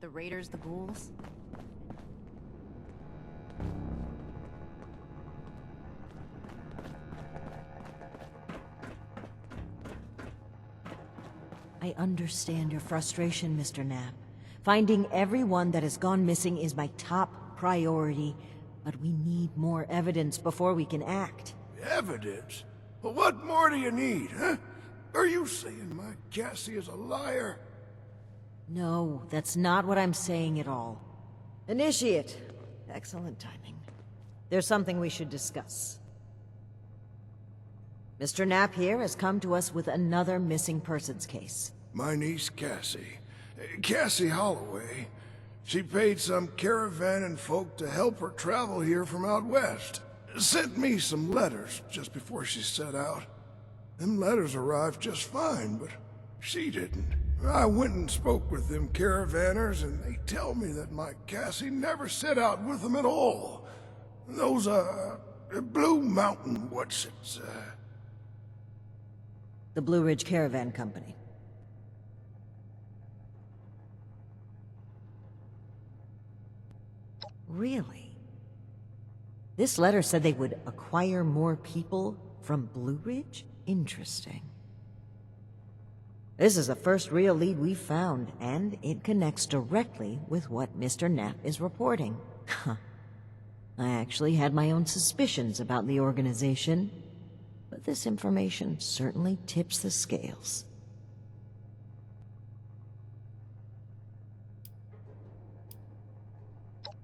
The raiders, the ghouls? I understand your frustration, Mr. Knapp. Finding everyone that has gone missing is my top priority, but we need more evidence before we can act. Evidence? Well, what more do you need, huh? Are you saying my Cassie is a liar? No, that's not what I'm saying at all. Initiate. Excellent timing. There's something we should discuss. Mr. Knapp here has come to us with another missing persons case. My niece Cassie. Cassie Holloway. She paid some caravan and folk to help her travel here from out west. Sent me some letters just before she set out. Them letters arrived just fine, but she didn't. I went and spoke with them caravanners, and they tell me that my Cassie never set out with them at all. Those, Blue Mountain, The Blue Ridge Caravan Company. Really? This letter said they would acquire more people from Blue Ridge? Interesting. This is the first real lead we've found, and it connects directly with what Mr. Knapp is reporting. I actually had my own suspicions about the organization, but this information certainly tips the scales.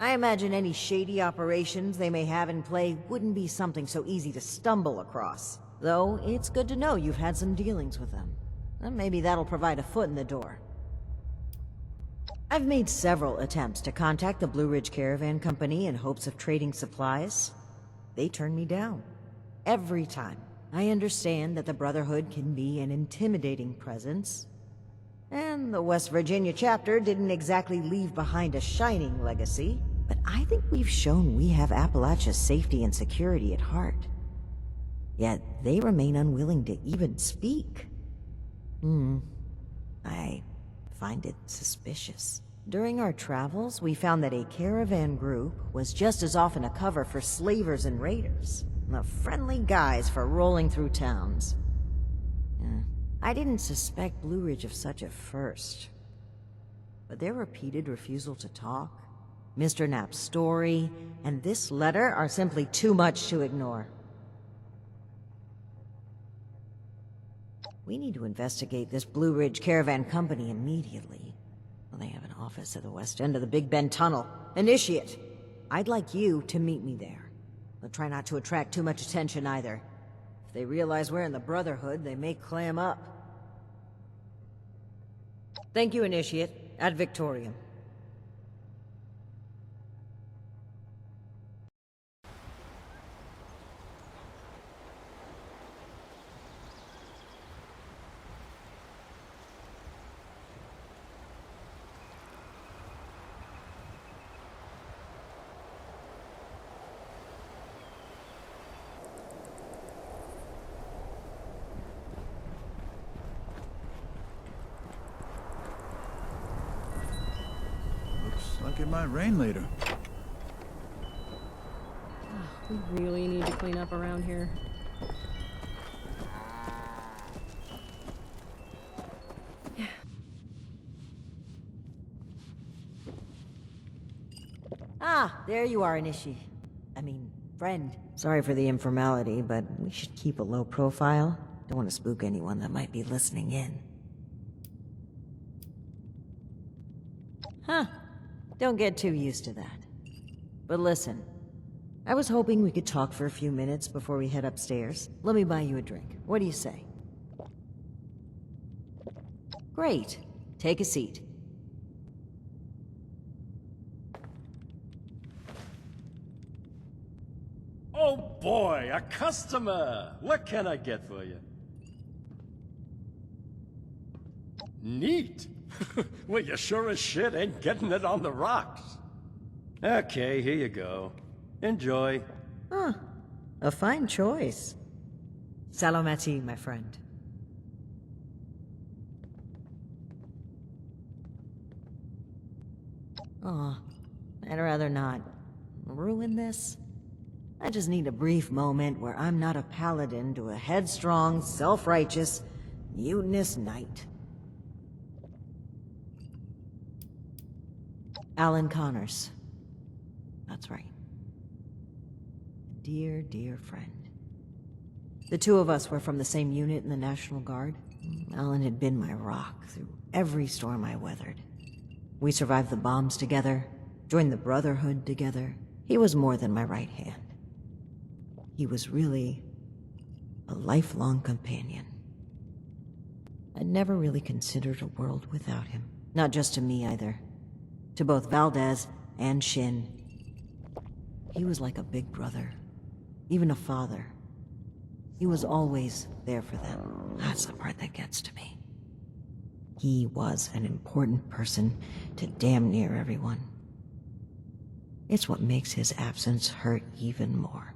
I imagine any shady operations they may have in play wouldn't be something so easy to stumble across. Though, it's good to know you've had some dealings with them. And maybe that'll provide a foot in the door. I've made several attempts to contact the Blue Ridge Caravan Company in hopes of trading supplies. They turn me down. Every time. I understand that the Brotherhood can be an intimidating presence. And the West Virginia chapter didn't exactly leave behind a shining legacy. But I think we've shown we have Appalachia's safety and security at heart. Yet they remain unwilling to even speak. I find it suspicious. During our travels, we found that a caravan group was just as often a cover for slavers and raiders. The friendly guys for rolling through towns. I didn't suspect Blue Ridge of such at first. But their repeated refusal to talk, Mr. Knapp's story, and this letter are simply too much to ignore. We need to investigate this Blue Ridge Caravan Company immediately. Well, they have an office at the west end of the Big Bend Tunnel. Initiate! I'd like you to meet me there. But try not to attract too much attention either. If they realize we're in the Brotherhood, they may clam up. Thank you, Initiate. Ad Victoriam. Like it might rain later. We really need to clean up around here. Ah, there you are, friend. Sorry for the informality, but we should keep a low profile. Don't want to spook anyone that might be listening in. Huh. Don't get too used to that. But listen, I was hoping we could talk for a few minutes before we head upstairs. Let me buy you a drink. What do you say? Great. Take a seat. Oh boy, a customer! What can I get for you? Neat! Well, you sure as shit ain't getting it on the rocks. Okay, here you go. Enjoy. Huh. A fine choice. Salomati, my friend. Aw, I'd rather not ruin this. I just need a brief moment where I'm not a paladin to a headstrong, self-righteous, mutinous knight. Alan Connors. That's right. Dear, dear friend. The two of us were from the same unit in the National Guard. Alan had been my rock through every storm I weathered. We survived the bombs together, joined the Brotherhood together. He was more than my right hand. He was really a lifelong companion. I'd never really considered a world without him. Not just to me either. To both Valdez and Shin. He was like a big brother, even a father. He was always there for them. That's the part that gets to me. He was an important person to damn near everyone. It's what makes his absence hurt even more.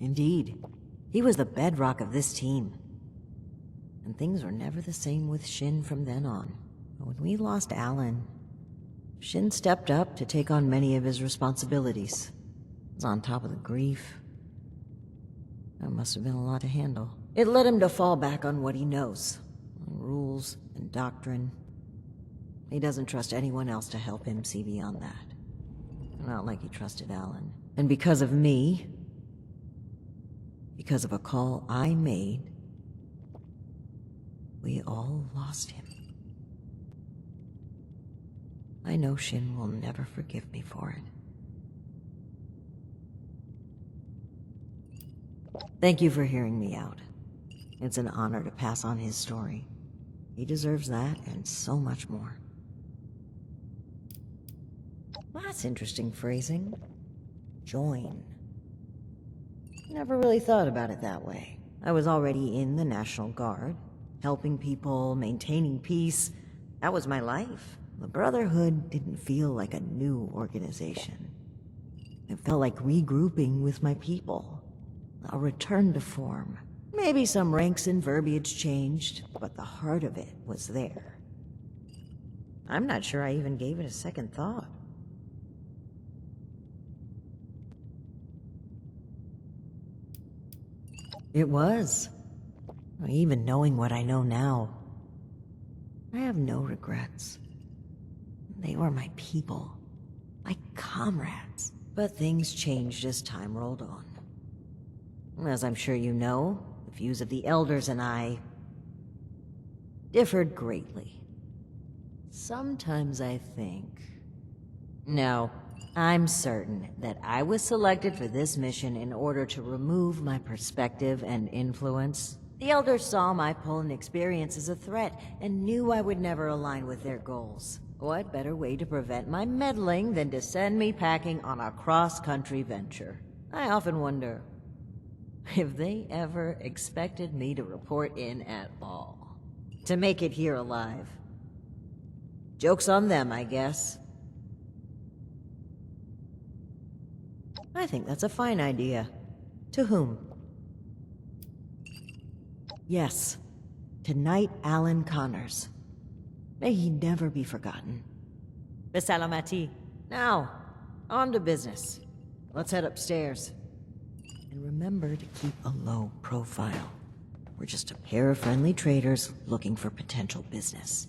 Indeed, he was the bedrock of this team. And things were never the same with Shin from then on. When we lost Alan, Shin stepped up to take on many of his responsibilities. Was on top of the grief. That must have been a lot to handle. It led him to fall back on what he knows. On rules and doctrine. He doesn't trust anyone else to help him see beyond that. Not like he trusted Alan. And because of me, because of a call I made, we all lost him. I know Shin will never forgive me for it. Thank you for hearing me out. It's an honor to pass on his story. He deserves that and so much more. Well, that's interesting phrasing. Join. Never really thought about it that way. I was already in the National Guard, helping people, maintaining peace. That was my life. The Brotherhood didn't feel like a new organization. It felt like regrouping with my people. A return to form. Maybe some ranks and verbiage changed, but the heart of it was there. I'm not sure I even gave it a second thought. It was. Even knowing what I know now, I have no regrets. They were my people, my comrades. But things changed as time rolled on. As I'm sure you know, the views of the elders and I differed greatly. Sometimes I think... No, I'm certain that I was selected for this mission in order to remove my perspective and influence. The elders saw my pull and experience as a threat and knew I would never align with their goals. What better way to prevent my meddling than to send me packing on a cross-country venture? I often wonder if they ever expected me to report in at all. To make it here alive. Joke's on them, I guess. I think that's a fine idea. To whom? Yes, to Knight Alan Connors. May he never be forgotten. Besalamati. Now, on to business. Let's head upstairs. And remember to keep a low profile. We're just a pair of friendly traders looking for potential business.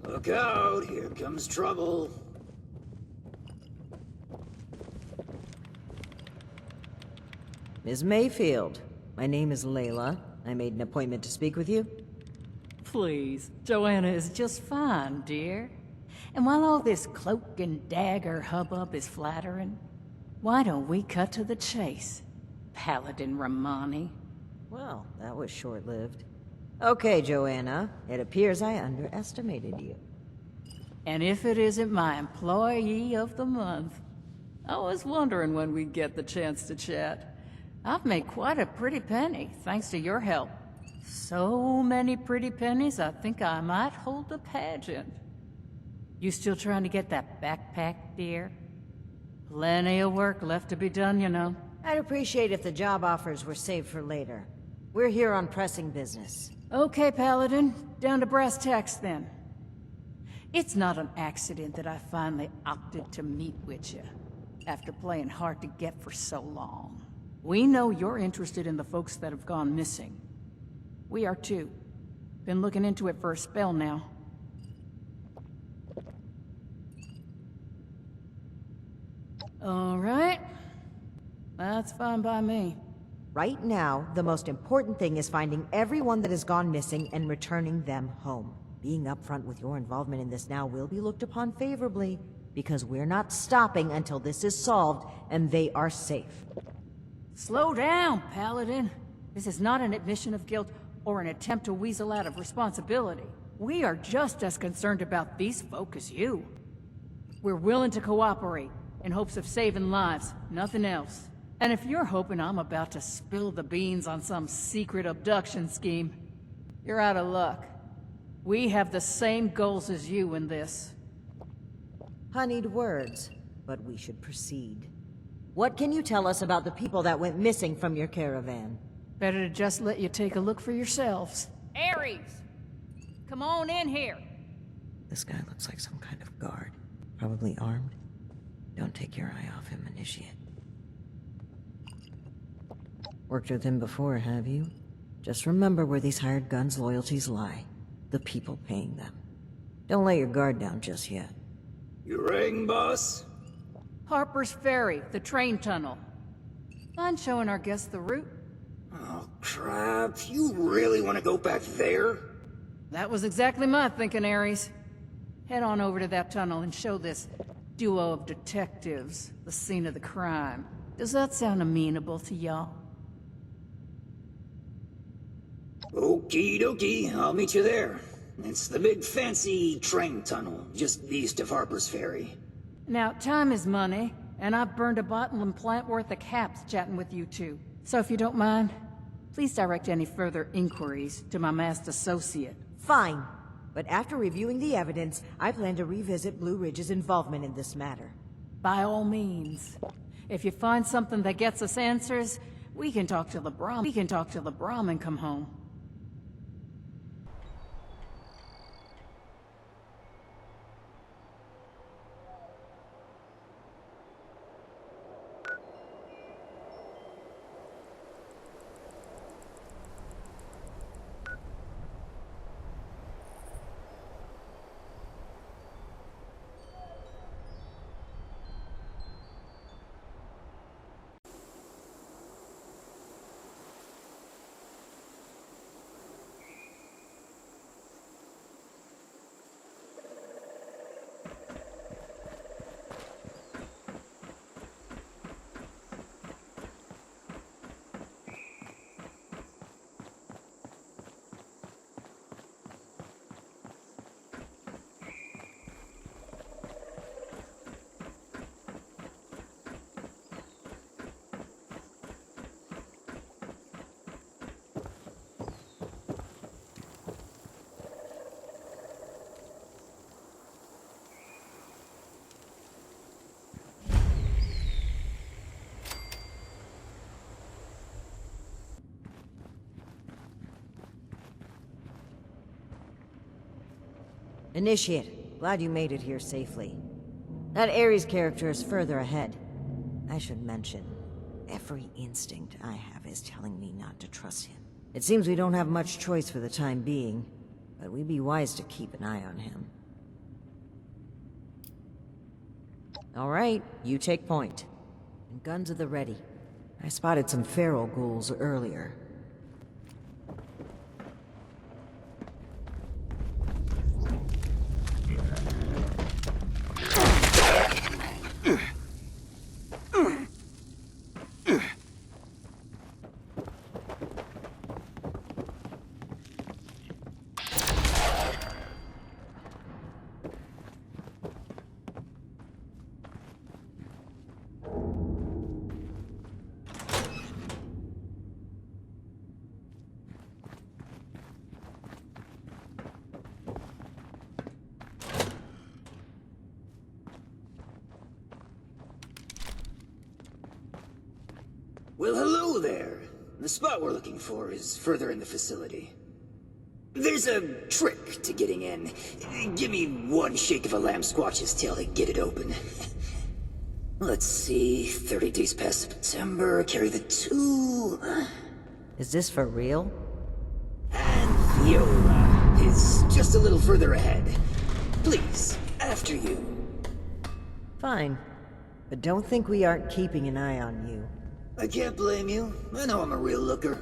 Look out, here comes trouble. Ms. Mayfield, my name is Layla. I made an appointment to speak with you. Please, Joanna is just fine, dear. And while all this cloak and dagger hubbub is flattering, why don't we cut to the chase, Paladin Rahmani? Well, that was short-lived. Okay, Joanna. It appears I underestimated you. And if it isn't my Employee of the Month, I was wondering when we'd get the chance to chat. I've made quite a pretty penny, thanks to your help. So many pretty pennies, I think I might hold a pageant. You still trying to get that backpack, dear? Plenty of work left to be done, you know. I'd appreciate if the job offers were saved for later. We're here on pressing business. Okay, Paladin. Down to brass tacks, then. It's not an accident that I finally opted to meet with you, after playing hard to get for so long. We know you're interested in the folks that have gone missing. We are too. Been looking into it for a spell now. All right. That's fine by me. Right now, the most important thing is finding everyone that has gone missing and returning them home. Being upfront with your involvement in this now will be looked upon favorably, because we're not stopping until this is solved and they are safe. Slow down, Paladin. This is not an admission of guilt or an attempt to weasel out of responsibility. We are just as concerned about these folk as you. We're willing to cooperate in hopes of saving lives, nothing else. And if you're hoping I'm about to spill the beans on some secret abduction scheme, you're out of luck. We have the same goals as you in this. Honeyed words, but we should proceed. What can you tell us about the people that went missing from your caravan? Better to just let you take a look for yourselves. Aries! Come on in here! This guy looks like some kind of guard. Probably armed. Don't take your eye off him, Initiate. Worked with him before, have you? Just remember where these hired guns' loyalties lie. The people paying them. Don't let your guard down just yet. You rang, boss? Harper's Ferry, the train tunnel. Mind showing our guests the route? Oh, crap. You really want to go back there? That was exactly my thinking, Aries. Head on over to that tunnel and show this duo of detectives the scene of the crime. Does that sound amenable to y'all? Okie dokie, I'll meet you there. It's the big fancy train tunnel, just east of Harper's Ferry. Now, time is money, and I've burned a bottle and plant worth of caps chatting with you two. So if you don't mind, please direct any further inquiries to my masked associate. Fine. But after reviewing the evidence, I plan to revisit Blue Ridge's involvement in this matter. By all means. If you find something that gets us answers, we can talk to the Brahm and come home. Initiate, glad you made it here safely. That Aries character is further ahead. I should mention, every instinct I have is telling me not to trust him. It seems we don't have much choice for the time being, but we'd be wise to keep an eye on him. All right, you take point. And guns at the ready. I spotted some feral ghouls earlier. Well, hello there. The spot we're looking for is further in the facility. There's a trick to getting in. Give me one shake of a lamb squatch's tail to get it open. Let's see, 30 days past September, carry the 2... Is this for real? And Viola is just a little further ahead. Please, after you. Fine. But don't think we aren't keeping an eye on you. I can't blame you. I know I'm a real looker.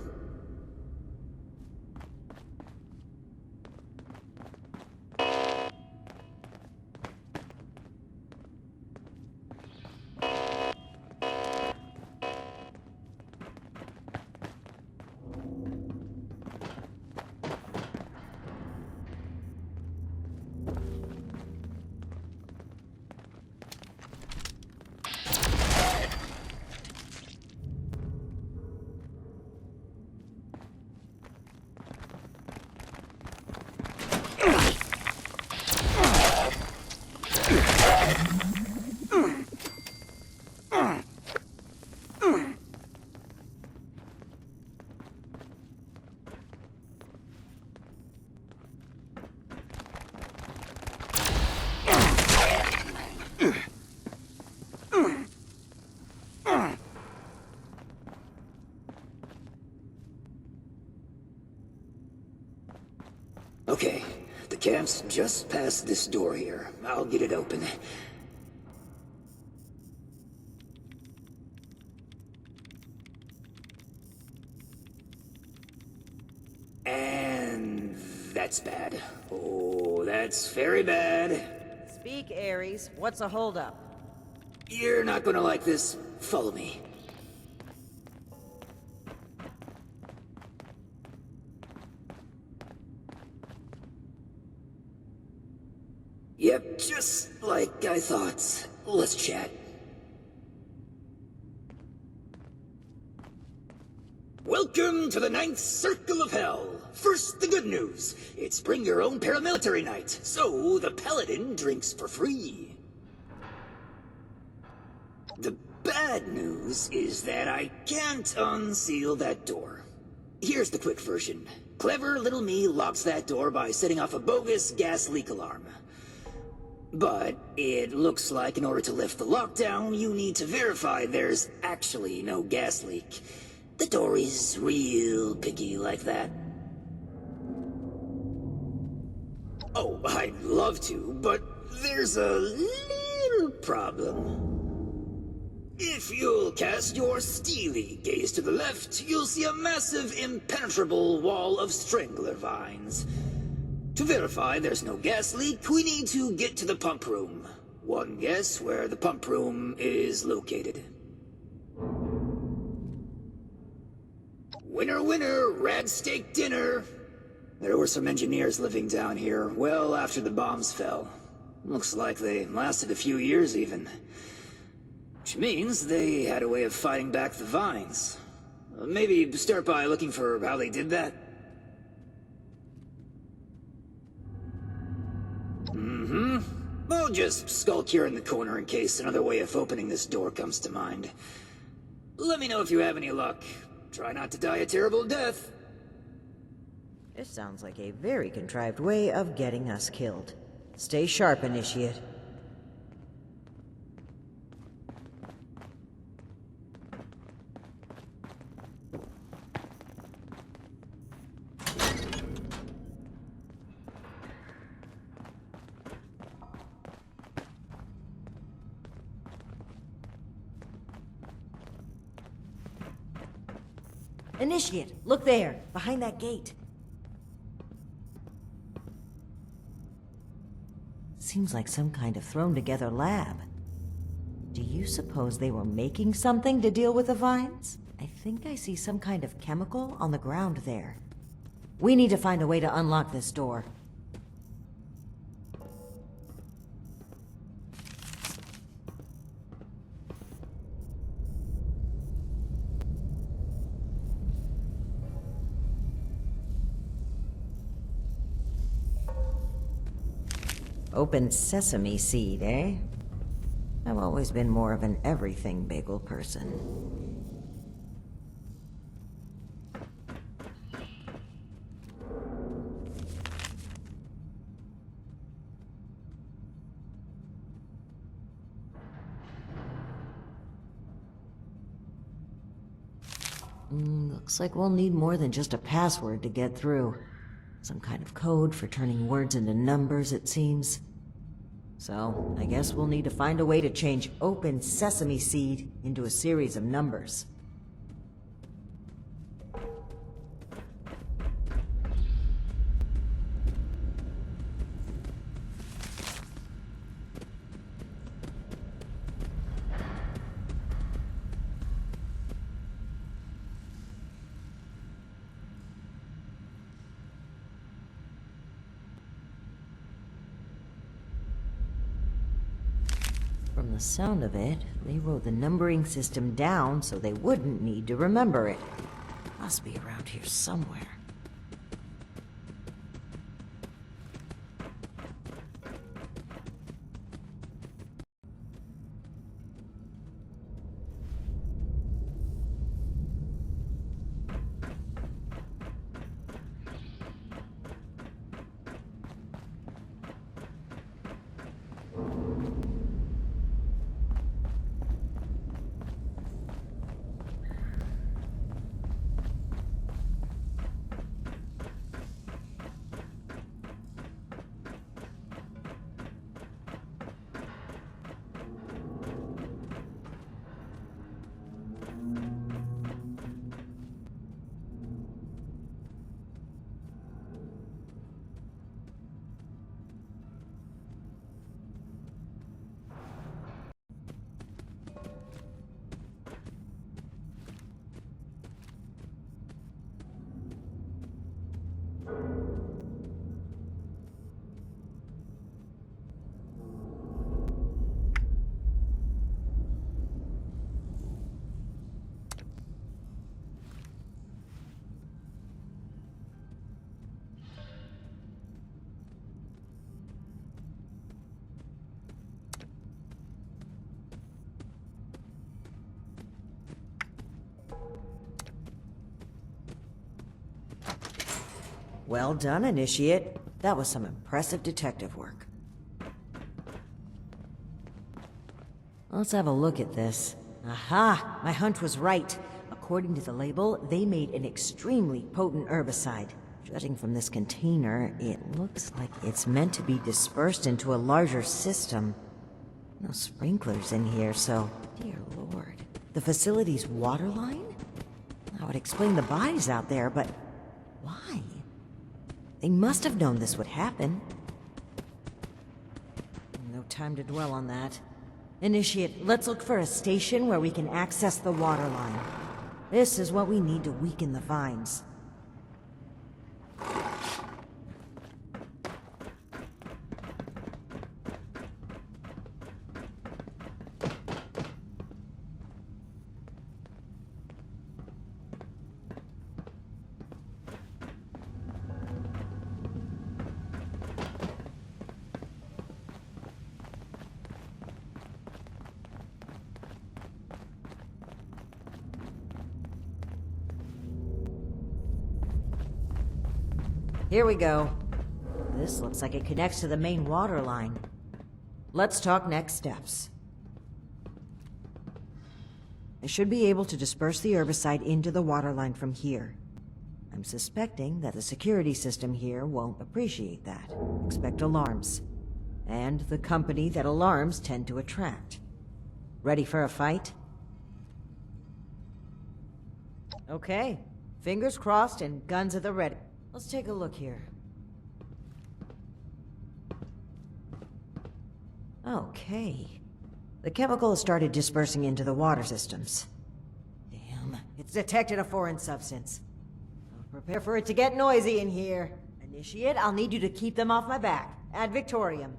Okay, the camp's just past this door here. I'll get it open. And that's bad. Oh, that's very bad. Speak, Aries. What's a holdup? You're not gonna like this. Follow me. Yep, just like I thought. Let's chat. Welcome to the 9th Circle of Hell. First, the good news. It's bring your own paramilitary night, so the Paladin drinks for free. The bad news is that I can't unseal that door. Here's the quick version. Clever little me locks that door by setting off a bogus gas leak alarm. But it looks like in order to lift the lockdown, you need to verify there's actually no gas leak. The door is real picky like that. Oh, I'd love to, but there's a little problem. If you'll cast your steely gaze to the left, you'll see a massive, impenetrable wall of strangler vines. To verify there's no gas leak, we need to get to the pump room. One guess where the pump room is located. Winner, winner, rad steak dinner. There were some engineers living down here well after the bombs fell. Looks like they lasted a few years even. Which means they had a way of fighting back the vines. Maybe start by looking for how they did that. I'll just skulk here in the corner in case another way of opening this door comes to mind. Let me know if you have any luck. Try not to die a terrible death. This sounds like a very contrived way of getting us killed. Stay sharp, Initiate. Initiate, look there, behind that gate. Seems like some kind of thrown-together lab. Do you suppose they were making something to deal with the vines? I think I see some kind of chemical on the ground there. We need to find a way to unlock this door. Open sesame seed, eh? I've always been more of an everything bagel person. Looks like we'll need more than just a password to get through. Some kind of code for turning words into numbers, it seems. So, I guess we'll need to find a way to change open sesame seed into a series of numbers. From the sound of it, they wrote the numbering system down so they wouldn't need to remember it. Must be around here somewhere. Well done, Initiate. That was some impressive detective work. Let's have a look at this. Aha! My hunch was right. According to the label, they made an extremely potent herbicide. Judging from this container, it looks like it's meant to be dispersed into a larger system. No sprinklers in here, so... Dear Lord. The facility's water line? That would explain the bodies out there, but... why? They must have known this would happen. No time to dwell on that. Initiate, let's look for a station where we can access the water line. This is what we need to weaken the vines. Here we go. This looks like it connects to the main water line. Let's talk next steps. I should be able to disperse the herbicide into the water line from here. I'm suspecting that the security system here won't appreciate that. Expect alarms. And the company that alarms tend to attract. Ready for a fight? Okay. Fingers crossed and guns at the ready. Let's take a look here. Okay. The chemical has started dispersing into the water systems. Damn, it's detected a foreign substance. Prepare for it to get noisy in here. Initiate, I'll need you to keep them off my back. Ad Victoriam.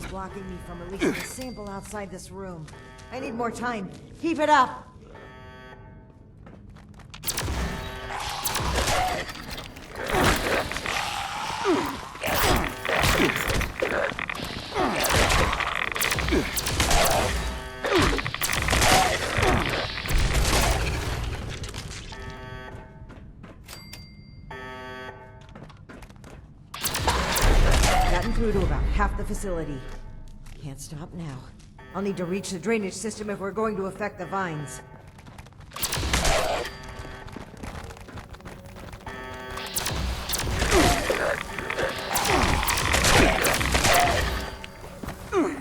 Blocking me from releasing a sample outside this room. I need more time. Keep it up! half the facility. Can't stop now. I'll need to reach the drainage system if we're going to affect the vines. Open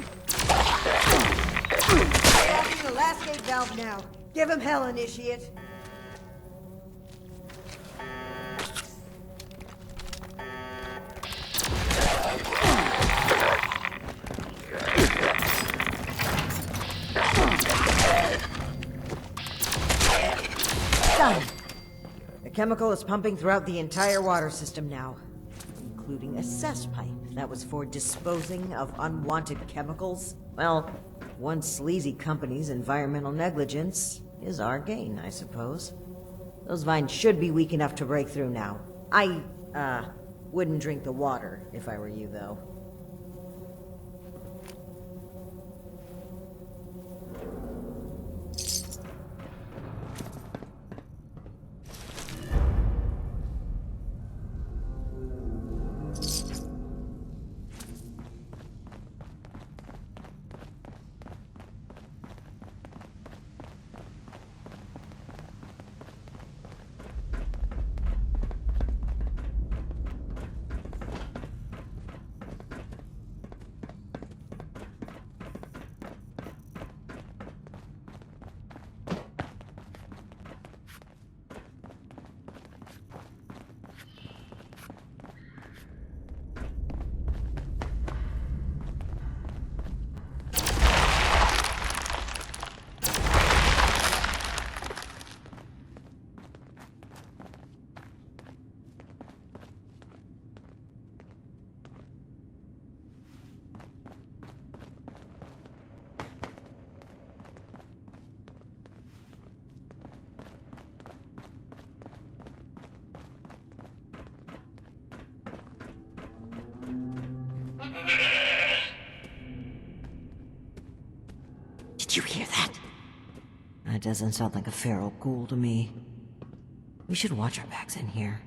the last gate valve now. Give him hell, initiate. Done. The chemical is pumping throughout the entire water system now, including a cess pipe that was for disposing of unwanted chemicals. Well, one sleazy company's environmental negligence is our gain, I suppose. Those vines should be weak enough to break through now. I, wouldn't drink the water if I were you, though. Did you hear that? That doesn't sound like a feral ghoul to me. We should watch our backs in here.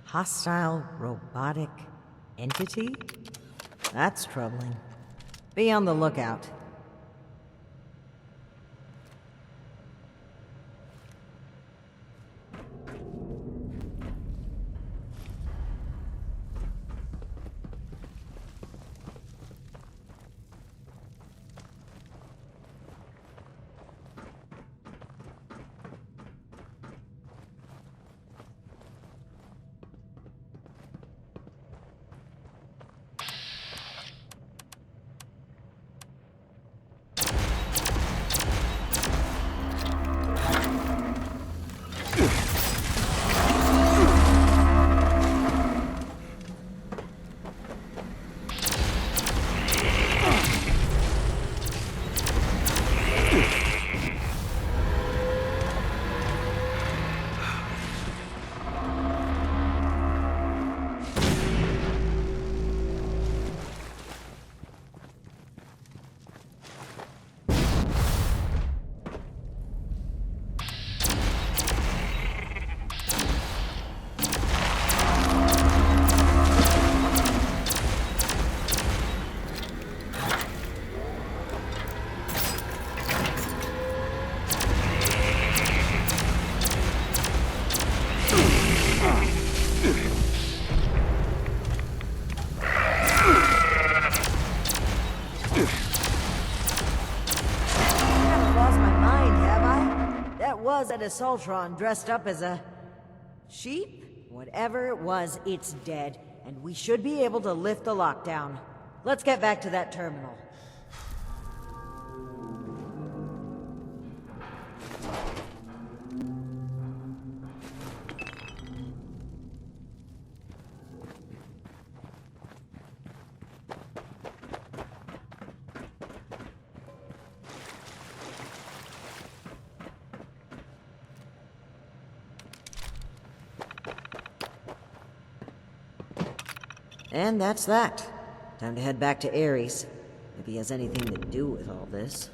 Hostile robotic entity? That's troubling. Be on the lookout. a Desultron dressed up as a... sheep? Whatever it was, it's dead, and we should be able to lift the lockdown. Let's get back to that terminal. And that's that. Time to head back to Aries. If he has anything to do with all this.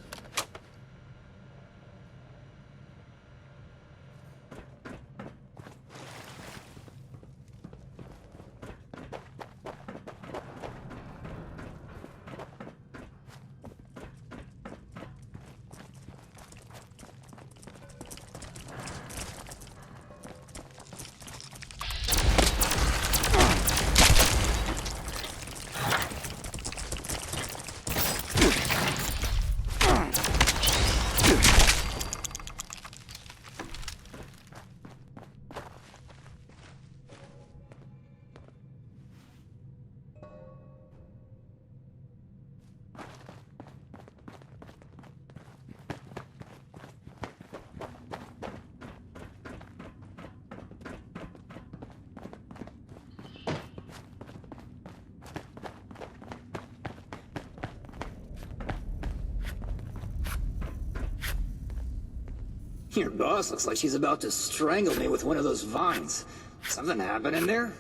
Your boss looks like she's about to strangle me with one of those vines. Something happened in there?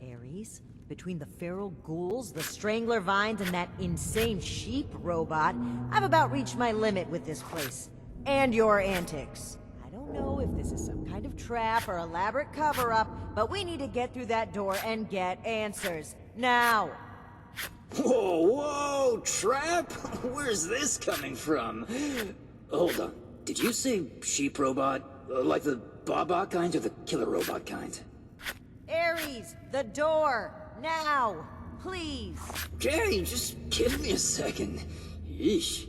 Aries? Between the feral ghouls, the strangler vines, and that insane sheep robot, I've about reached my limit with this place. And your antics. I don't know if this is some kind of trap or elaborate cover-up, but we need to get through that door and get answers. Now! Whoa, whoa, trap? Where's this coming from? Hold on. Did you say sheep robot? Like the Baba kind or the killer robot kind? Aries, the door! Now! Please! Okay, just give me a second. Yeesh.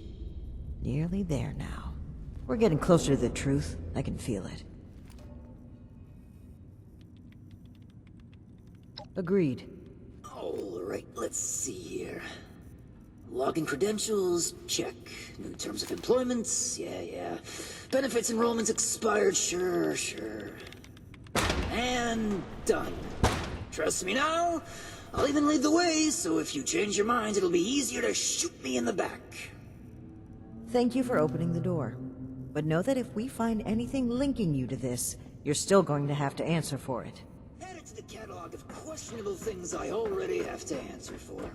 Nearly there now. We're getting closer to the truth. I can feel it. Agreed. Alright, let's see here. Login credentials, check. New terms of employment, yeah. Benefits enrollments expired, sure. And done. Trust me now? I'll even lead the way, so if you change your mind, it'll be easier to shoot me in the back. Thank you for opening the door. But know that if we find anything linking you to this, you're still going to have to answer for it. Add it to the catalog of questionable things I already have to answer for.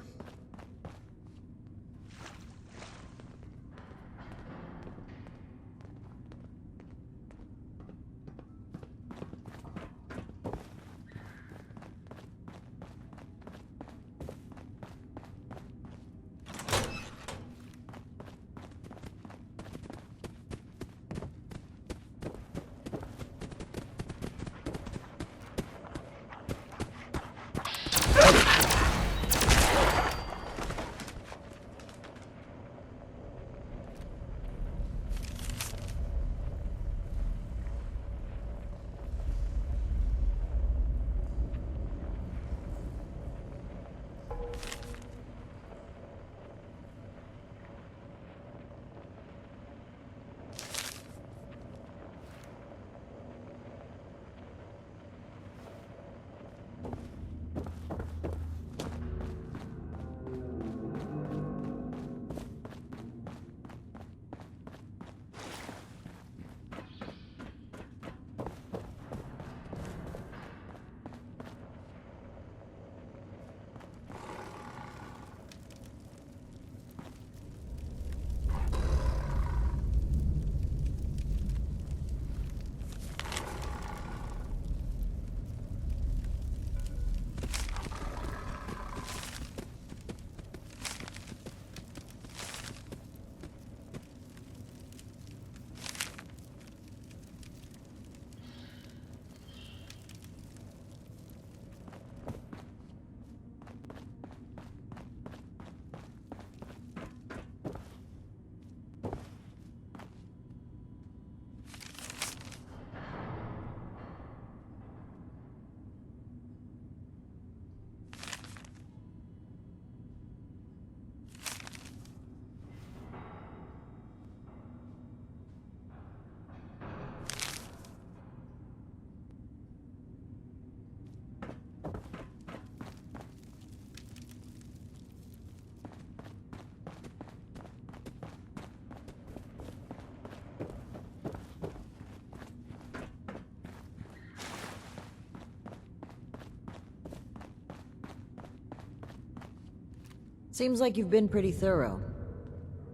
Seems like you've been pretty thorough.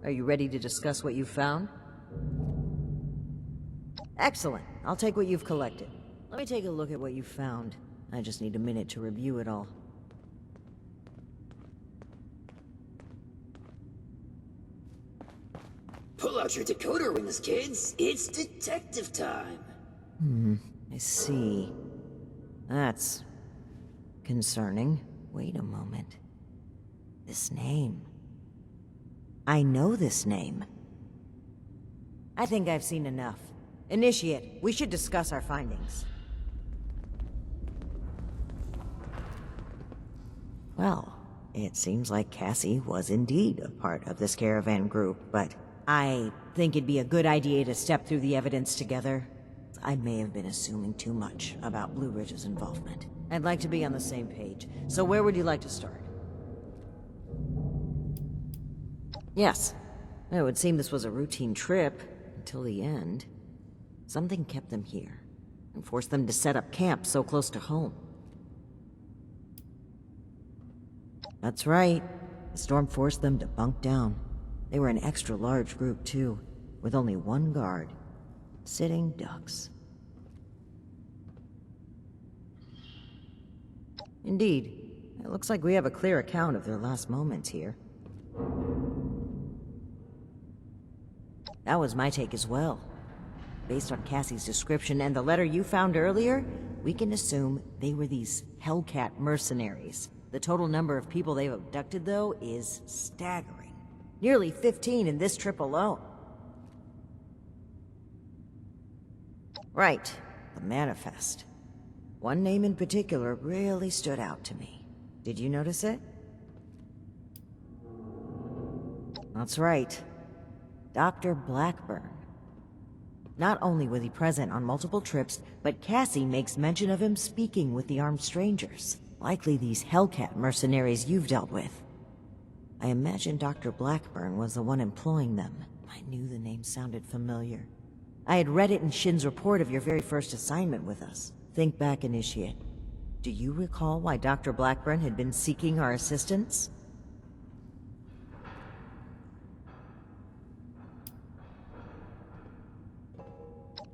Are you ready to discuss what you've found? Excellent. I'll take what you've collected. Let me take a look at what you found. I just need a minute to review it all. Pull out your decoder rings, kids. It's detective time. I see. That's concerning. Wait a moment. This name. I know this name. I think I've seen enough. Initiate, we should discuss our findings. Well, it seems like Cassie was indeed a part of this caravan group, but I think it'd be a good idea to step through the evidence together. I may have been assuming too much about Blue Ridge's involvement. I'd like to be on the same page, so where would you like to start? Yes. It would seem this was a routine trip, until the end. Something kept them here, and forced them to set up camp so close to home. That's right. The storm forced them to bunk down. They were an extra-large group, too, with only one guard. Sitting ducks. Indeed. It looks like we have a clear account of their last moments here. That was my take as well. Based on Cassie's description and the letter you found earlier, we can assume they were these Hellcat mercenaries. The total number of people they've abducted, though, is staggering. Nearly 15 in this trip alone. Right, the manifest. One name in particular really stood out to me. Did you notice it? That's right. Dr. Blackburn. Not only was he present on multiple trips, but Cassie makes mention of him speaking with the armed strangers. Likely these Hellcat mercenaries you've dealt with. I imagine Dr. Blackburn was the one employing them. I knew the name sounded familiar. I had read it in Shin's report of your very first assignment with us. Think back, Initiate. Do you recall why Dr. Blackburn had been seeking our assistance?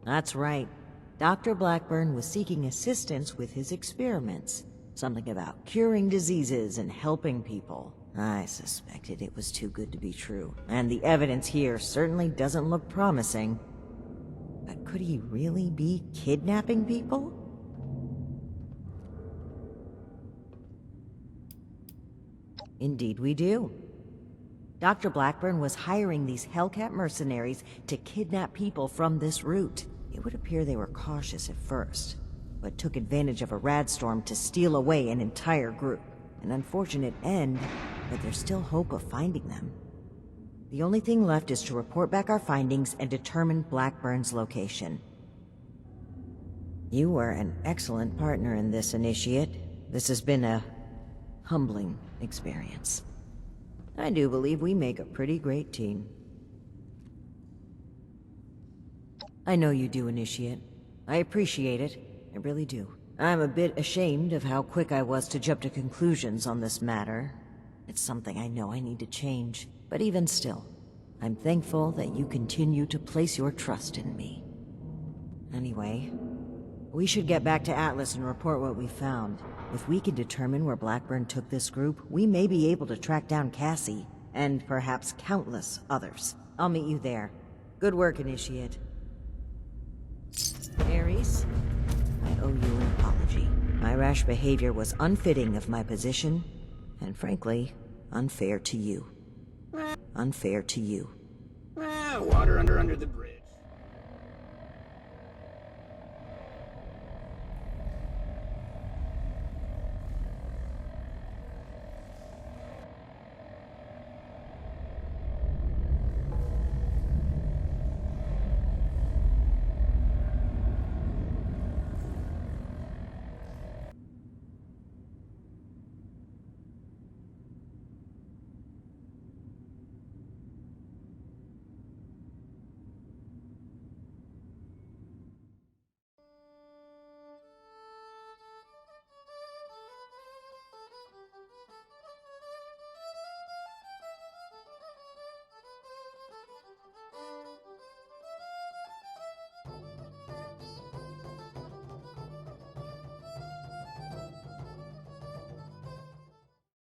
That's right. Dr. Blackburn was seeking assistance with his experiments. Something about curing diseases and helping people. I suspected it was too good to be true, and the evidence here certainly doesn't look promising. But could he really be kidnapping people? Indeed we do. Dr. Blackburn was hiring these Hellcat mercenaries to kidnap people from this route. It would appear they were cautious at first, but took advantage of a radstorm to steal away an entire group. An unfortunate end, but there's still hope of finding them. The only thing left is to report back our findings and determine Blackburn's location. You were an excellent partner in this, Initiate. This has been a humbling experience. I do believe we make a pretty great team. I know you do, Initiate. I appreciate it. I really do. I'm a bit ashamed of how quick I was to jump to conclusions on this matter. It's something I know I need to change. But even still, I'm thankful that you continue to place your trust in me. Anyway, we should get back to Atlas and report what we found. If we can determine where Blackburn took this group, we may be able to track down Cassie, and perhaps countless others. I'll meet you there. Good work, Initiate. Aries, I owe you an apology. My rash behavior was unfitting of my position, and frankly, unfair to you. Unfair to you. Water under the bridge.